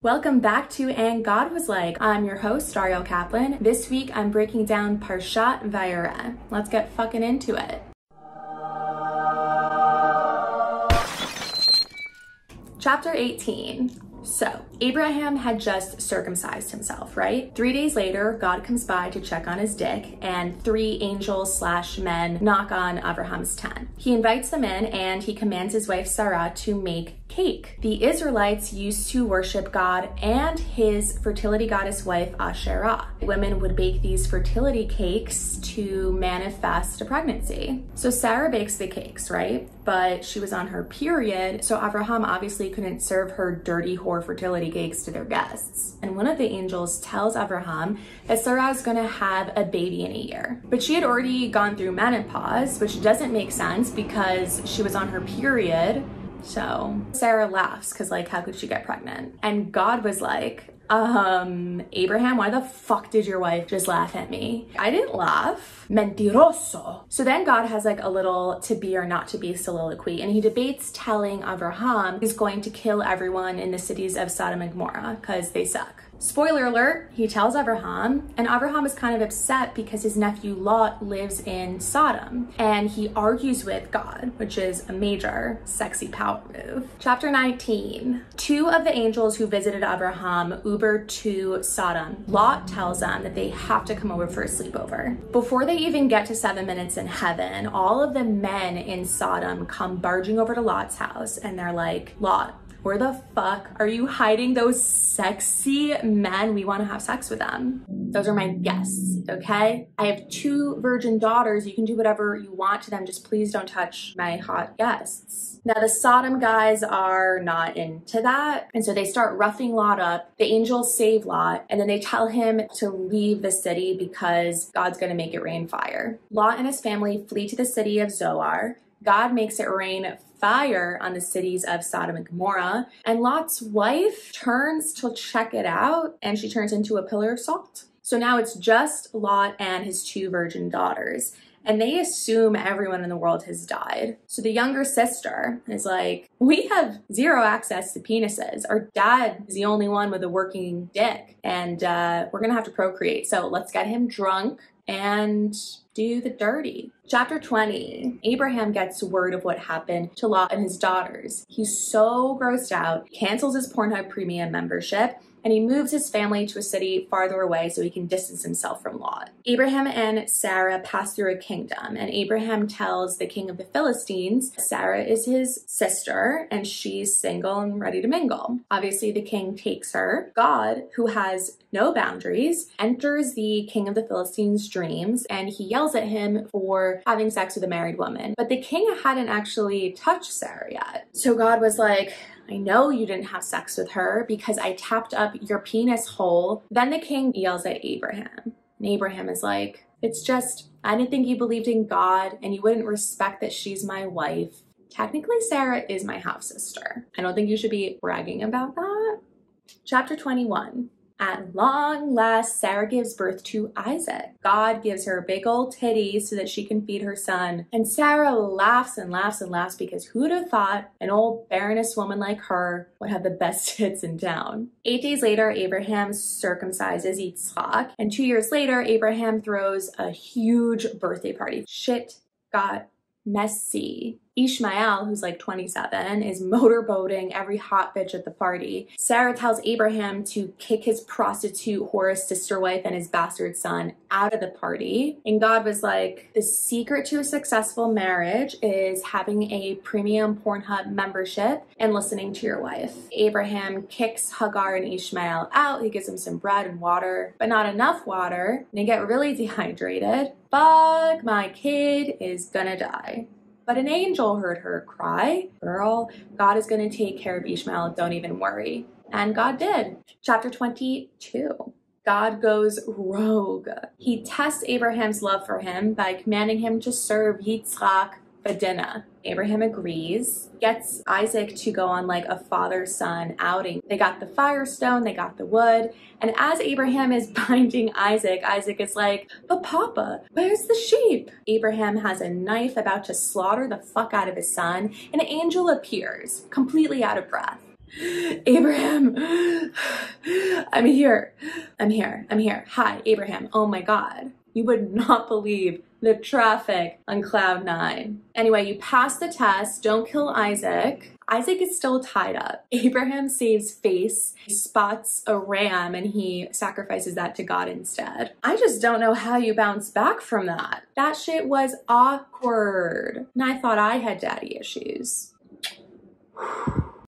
Welcome back to And God Was Like. I'm your host, Dario Kaplan. This week, I'm breaking down Parshat Vayera. Let's get fucking into it. Chapter 18. So, Abraham had just circumcised himself, right? 3 days later, God comes by to check on his dick, and 3 angels/men knock on Abraham's tent. He invites them in, and he commands his wife Sarah to make cake. The Israelites used to worship God and his fertility goddess wife Asherah. Women would bake these fertility cakes to manifest a pregnancy. So Sarah bakes the cakes, right? But she was on her period, so Abraham obviously couldn't serve her dirty whore fertility cakes to their guests. And one of the angels tells Abraham that Sarah is gonna have a baby in a year. But she had already gone through menopause, which doesn't make sense because she was on her period. So Sarah laughs because, like, how could she get pregnant? And God was like, Abraham, why the fuck did your wife just laugh at me? I didn't laugh. Mentiroso. So then God has like a little to be or not to be soliloquy, and he debates telling Abraham he's going to kill everyone in the cities of Sodom and Gomorrah because they suck. Spoiler alert, he tells Abraham, and Abraham is kind of upset because his nephew Lot lives in Sodom, and he argues with God, which is a major sexy power move. Chapter 19. 2 of the angels who visited Abraham Uber to Sodom. Lot tells them that they have to come over for a sleepover. Before they even get to 7 minutes in heaven, all of the men in Sodom come barging over to Lot's house, and they're like, Lot, where the fuck are you hiding those sexy men? We want to have sex with them. Those are my guests, okay? I have 2 virgin daughters. You can do whatever you want to them. Just please don't touch my hot guests. Now, the Sodom guys are not into that. And so they start roughing Lot up. The angels save Lot, and then they tell him to leave the city because God's going to make it rain fire. Lot and his family flee to the city of Zoar. God makes it rain fire on the cities of Sodom and Gomorrah, and Lot's wife turns to check it out, and she turns into a pillar of salt. So now it's just Lot and his 2 virgin daughters, and they assume everyone in the world has died. So the younger sister is like, we have 0 access to penises. Our dad is the only one with a working dick, and we're gonna have to procreate. So let's get him drunk and do the dirty. Chapter 20. Abraham gets word of what happened to Lot and his daughters. He's so grossed out, cancels his Pornhub premium membership, and he moves his family to a city farther away so he can distance himself from Lot. Abraham and Sarah pass through a kingdom, and Abraham tells the king of the Philistines Sarah is his sister and she's single and ready to mingle. Obviously, the king takes her. God, who has no boundaries, enters the king of the Philistines' dreams, and he yells at him for having sex with a married woman. But the king hadn't actually touched Sarah yet. So God was like, I know you didn't have sex with her because I tapped up your penis hole. Then the king yells at Abraham. And Abraham is like, it's just, I didn't think you believed in God and you wouldn't respect that she's my wife. Technically, Sarah is my half-sister. I don't think you should be bragging about that. Chapter 21. At long last, Sarah gives birth to Isaac. God gives her big old titties so that she can feed her son. And Sarah laughs and laughs and laughs because who'd have thought an old Baroness woman like her would have the best tits in town. 8 days later, Abraham circumcises Yitzchak. And 2 years later, Abraham throws a huge birthday party. Shit got messy. Ishmael, who's like 27, is motorboating every hot bitch at the party. Sarah tells Abraham to kick his prostitute whore sister wife and his bastard son out of the party. And God was like, the secret to a successful marriage is having a premium Pornhub membership and listening to your wife. Abraham kicks Hagar and Ishmael out. He gives them some bread and water, but not enough water. And they get really dehydrated. Fuck, my kid is gonna die. But an angel heard her cry, girl, God is going to take care of Ishmael, don't even worry. And God did. Chapter 22. God goes rogue. He tests Abraham's love for him by commanding him to serve Yitzchak for dinner. Abraham agrees, gets Isaac to go on like a father-son outing. They got the firestone, they got the wood, and as Abraham is binding Isaac, Isaac is like, but Papa, where's the sheep? Abraham has a knife about to slaughter the fuck out of his son. An angel appears, completely out of breath. Abraham, I'm here. I'm here. I'm here. Hi, Abraham. Oh my God. You would not believe the traffic on Cloud 9. Anyway, you pass the test. Don't kill Isaac. Isaac is still tied up. Abraham saves face, he spots a ram, and he sacrifices that to God instead. I just don't know how you bounce back from that. That shit was awkward. And I thought I had daddy issues.